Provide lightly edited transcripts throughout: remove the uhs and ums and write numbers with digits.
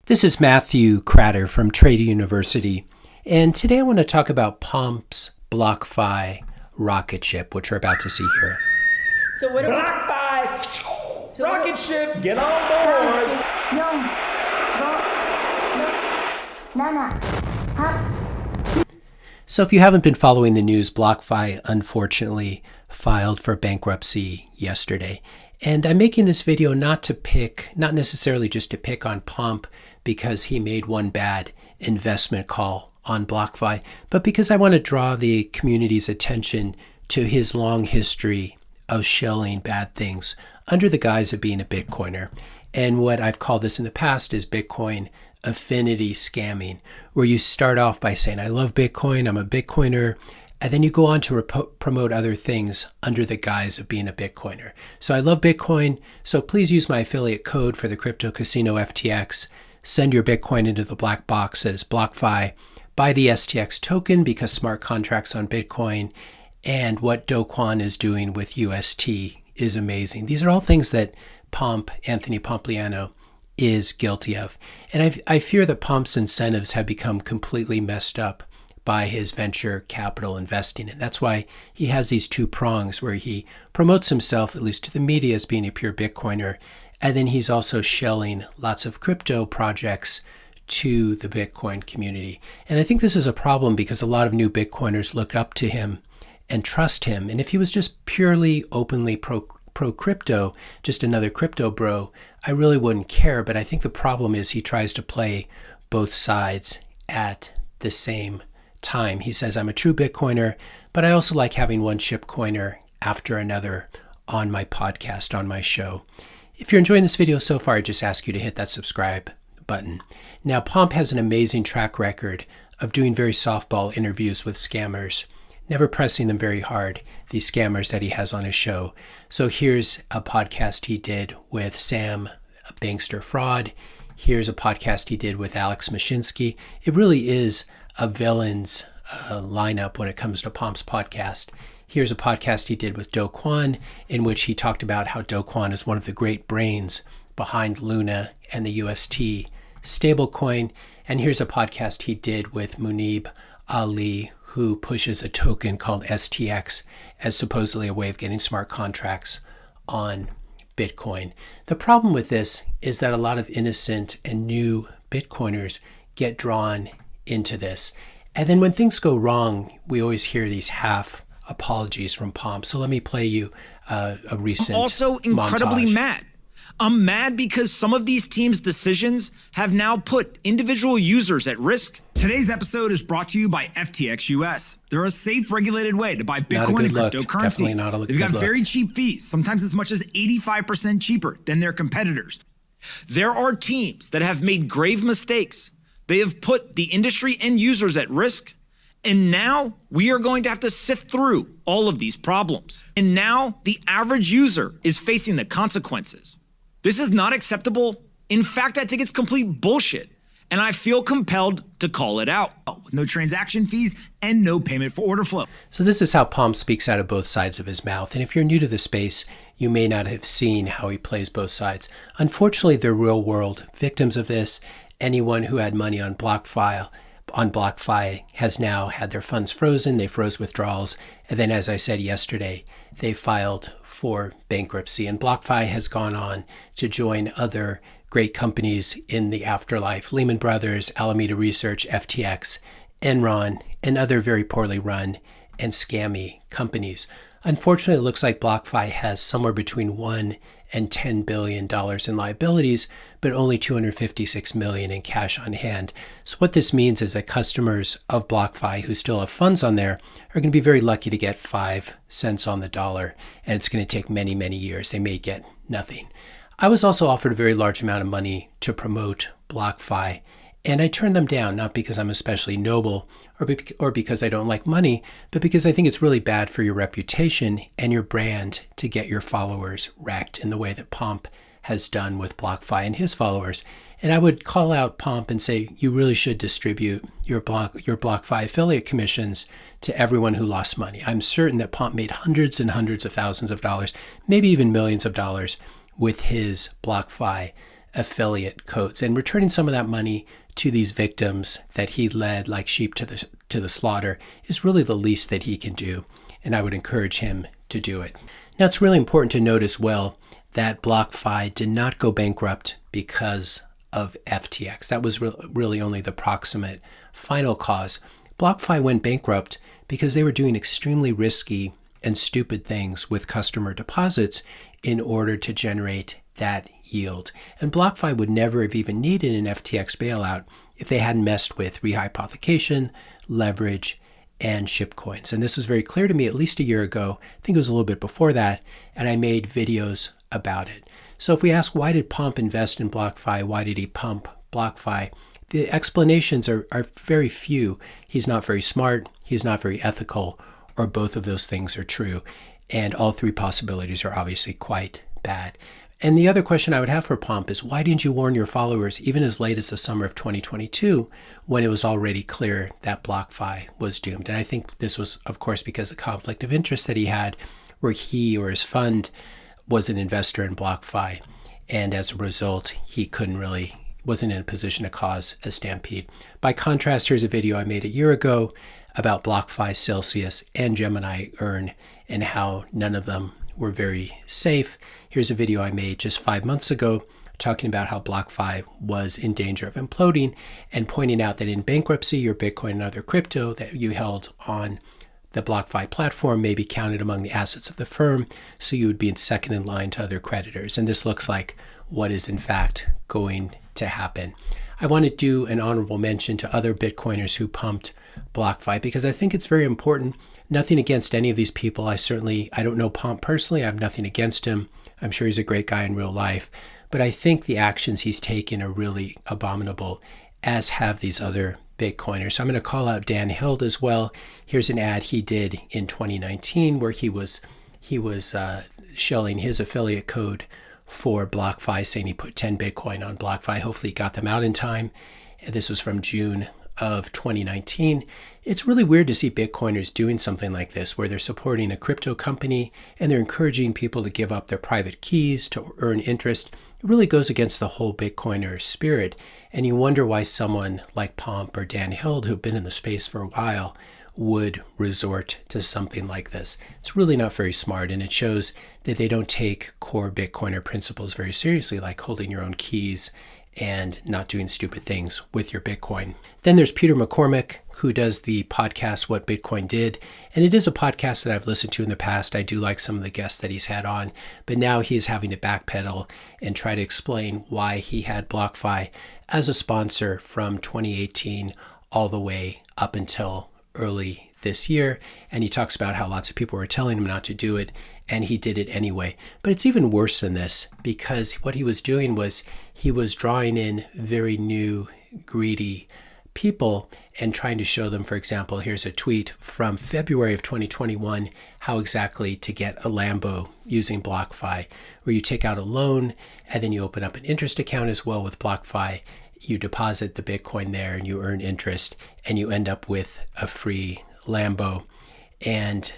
This is Matthew Cratter from Trader University, and today I want to talk about Pomp's BlockFi rocket ship, which we're about to see here. So what BlockFi rocket ship, get on board. So if you haven't been following the news, BlockFi unfortunately filed for bankruptcy yesterday. And I'm making this video not necessarily just to pick on Pomp because he made one bad investment call on BlockFi, but because I want to draw the community's attention to his long history of shilling bad things under the guise of being a Bitcoiner. And what I've called this in the past is Bitcoin Affinity scamming, where you start off by saying, I love Bitcoin, I'm a Bitcoiner, and then you go on to promote other things under the guise of being a Bitcoiner. So I love Bitcoin, so please use my affiliate code for the crypto casino FTX. Send your Bitcoin into the black box that is BlockFi. Buy the STX token because smart contracts on Bitcoin and what Do Kwon is doing with UST is amazing. These are all things that Pomp, Anthony Pompliano, is guilty of. And I fear that Pomp's incentives have become completely messed up by his venture capital investing. And that's why he has these two prongs where he promotes himself, at least to the media, as being a pure Bitcoiner. And then he's also shelling lots of crypto projects to the Bitcoin community. And I think this is a problem because a lot of new Bitcoiners look up to him and trust him. And if he was just purely openly pro-crypto, just another crypto bro, I really wouldn't care. But I think the problem is he tries to play both sides at the same time. He says, I'm a true Bitcoiner, but I also like having one shitcoiner after another on my podcast, on my show. If you're enjoying this video so far, I just ask you to hit that subscribe button. Now, Pomp has an amazing track record of doing very softball interviews with scammers, never pressing them very hard, these scammers that he has on his show. So here's a podcast he did with Sam Bankman-Fried. Here's a podcast he did with Alex Mashinsky. It really is a villain's lineup when it comes to Pomp's podcast. Here's a podcast he did with Do Kwon, in which he talked about how Do Kwon is one of the great brains behind Luna and the UST stablecoin. And here's a podcast he did with Muneeb Ali, who pushes a token called STX as supposedly a way of getting smart contracts on Bitcoin. The problem with this is that a lot of innocent and new Bitcoiners get drawn into this. And then when things go wrong, we always hear these half apologies from Pomp. So let me play you a recent I'm also incredibly montage. mad. I'm mad because some of these teams' decisions have now put individual users at risk. Today's episode is brought to you by FTX US. They're a safe, regulated way to buy Bitcoin and cryptocurrencies. Definitely not a They've got good very cheap fees, sometimes as much as 85% cheaper than their competitors. There are teams that have made grave mistakes. They have put the industry and users at risk. And now we are going to have to sift through all of these problems. And now the average user is facing the consequences. This is not acceptable. In fact, I think it's complete bullshit. And I feel compelled to call it out. With no transaction fees and no payment for order flow. So this is how Pomp speaks out of both sides of his mouth. And if you're new to the space, you may not have seen how he plays both sides. Unfortunately, they're real world victims of this. Anyone who had money on BlockFi has now had their funds frozen. They froze withdrawals. And then, as I said yesterday, they filed for bankruptcy. And BlockFi has gone on to join other great companies in the afterlife: Lehman Brothers, Alameda Research, FTX, Enron, and other very poorly run and scammy companies. Unfortunately, it looks like BlockFi has somewhere between $1 and $10 billion in liabilities, but only $256 million in cash on hand. So what this means is that customers of BlockFi who still have funds on there are going to be very lucky to get 5 cents on the dollar, and it's going to take many, many years. They may get nothing. I was also offered a very large amount of money to promote BlockFi, and I turned them down, not because I'm especially noble or because I don't like money, but because I think it's really bad for your reputation and your brand to get your followers wrecked in the way that Pomp has done with BlockFi and his followers. And I would call out Pomp and say, you really should distribute your BlockFi affiliate commissions to everyone who lost money. I'm certain that Pomp made hundreds and hundreds of thousands of dollars, maybe even millions of dollars with his BlockFi affiliate codes and returning some of that money to these victims that he led like sheep to the slaughter is really the least that he can do. And I would encourage him to do it. Now, it's really important to note as well that BlockFi did not go bankrupt because of FTX. That was really only the proximate final cause. BlockFi went bankrupt because they were doing extremely risky and stupid things with customer deposits in order to generate that yield. And BlockFi would never have even needed an FTX bailout if they hadn't messed with rehypothecation, leverage, and shitcoins. And this was very clear to me at least a year ago. I think it was a little bit before that, and I made videos about it. So if we ask, why did Pomp invest in BlockFi? Why did he pump BlockFi? The explanations are very few. He's not very smart, he's not very ethical, or both of those things are true. And all three possibilities are obviously quite bad. And the other question I would have for Pomp is, why didn't you warn your followers even as late as the summer of 2022 when it was already clear that BlockFi was doomed? And I think this was, of course, because of the conflict of interest that he had, where he or his fund was an investor in BlockFi. And as a result, he wasn't in a position to cause a stampede. By contrast, here's a video I made a year ago about BlockFi, Celsius, and Gemini Earn and how none of them were very safe. Here's a video I made just 5 months ago talking about how BlockFi was in danger of imploding and pointing out that in bankruptcy, your Bitcoin and other crypto that you held on the BlockFi platform may be counted among the assets of the firm, so you would be second in line to other creditors. And this looks like what is in fact going to happen. I want to do an honorable mention to other Bitcoiners who pumped BlockFi because I think it's very important. Nothing against any of these people. I don't know Pomp personally. I have nothing against him. I'm sure he's a great guy in real life. But I think the actions he's taken are really abominable, as have these other Bitcoiners. So I'm going to call out Dan Held as well. Here's an ad he did in 2019 where he was shilling his affiliate code for BlockFi, saying he put 10 Bitcoin on BlockFi. Hopefully he got them out in time. And this was from June of 2019. It's really weird to see Bitcoiners doing something like this, where they're supporting a crypto company and they're encouraging people to give up their private keys to earn interest. It really goes against the whole Bitcoiner spirit. And you wonder why someone like Pomp or Dan Held, who've been in the space for a while, would resort to something like this. It's really not very smart, and it shows that they don't take core Bitcoiner principles very seriously, like holding your own keys and not doing stupid things with your Bitcoin. Then there's Peter McCormack, who does the podcast What Bitcoin Did. And it is a podcast that I've listened to in the past. I do like some of the guests that he's had on, but now he is having to backpedal and try to explain why he had BlockFi as a sponsor from 2018 all the way up until early this year. And he talks about how lots of people were telling him not to do it, and he did it anyway. But it's even worse than this, because what he was doing was he was drawing in very new, greedy people and trying to show them, for example, here's a tweet from February of 2021, how exactly to get a Lambo using BlockFi, where you take out a loan and then you open up an interest account as well with BlockFi. You deposit the Bitcoin there and you earn interest and you end up with a free Lambo. And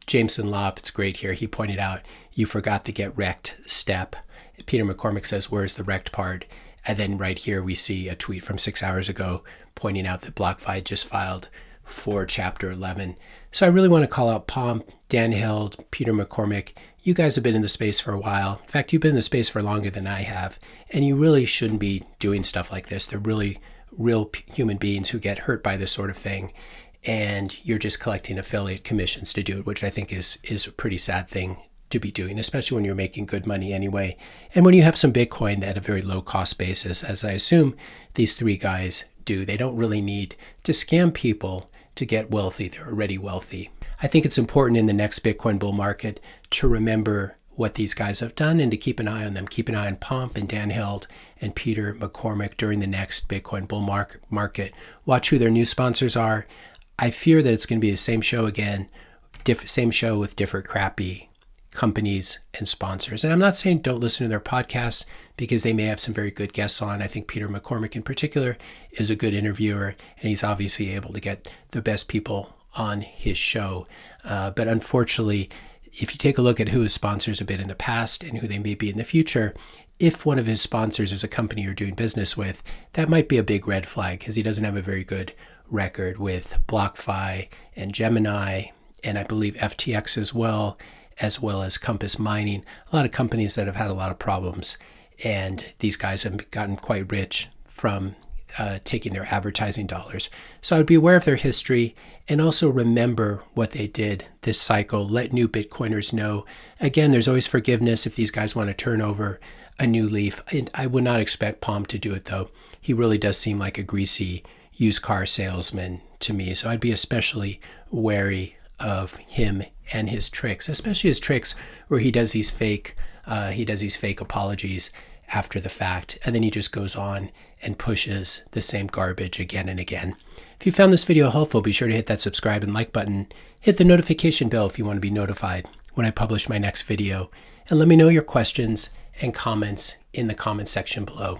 Jameson Lopp, it's great here, he pointed out, you forgot the get wrecked step. Peter McCormack says, where's the wrecked part? And then right here we see a tweet from 6 hours ago pointing out that BlockFi just filed for Chapter 11. So I really want to call out Pomp, Dan Held, Peter McCormack. You guys have been in the space for a while. In fact, you've been in the space for longer than I have. And you really shouldn't be doing stuff like this. They're really real human beings who get hurt by this sort of thing. And you're just collecting affiliate commissions to do it, which I think is a pretty sad thing to be doing, especially when you're making good money anyway. And when you have some Bitcoin at a very low cost basis, as I assume these three guys do. They don't really need to scam people to get wealthy. They're already wealthy. I think it's important in the next Bitcoin bull market to remember what these guys have done and to keep an eye on them. Keep an eye on Pomp and Dan Held and Peter McCormack during the next Bitcoin bull market. Watch who their new sponsors are. I fear that it's going to be the same show again, same show with different crappy companies and sponsors. And I'm not saying don't listen to their podcasts, because they may have some very good guests on. I think Peter McCormack in particular is a good interviewer, and he's obviously able to get the best people on his show. But unfortunately, if you take a look at who his sponsors have been in the past and who they may be in the future, if one of his sponsors is a company you're doing business with, that might be a big red flag because he doesn't have a very good record with BlockFi and Gemini, and I believe FTX as well as Compass Mining. A lot of companies that have had a lot of problems, and these guys have gotten quite rich from taking their advertising dollars. So I would be aware of their history and also remember what they did this cycle. Let new Bitcoiners know. Again, there's always forgiveness if these guys want to turn over a new leaf. And I would not expect Pomp to do it, though. He really does seem like a greasy used car salesman to me. So I'd be especially wary of him and his tricks, especially his tricks where he does these fake apologies after the fact, and then he just goes on and pushes the same garbage again and again. If you found this video helpful, be sure to hit that subscribe and like button. Hit the notification bell if you want to be notified when I publish my next video. And let me know your questions and comments in the comment section below.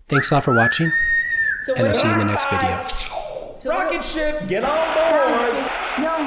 Thanks a lot for watching, and I'll see you in the next video. Rocket ship, get on board!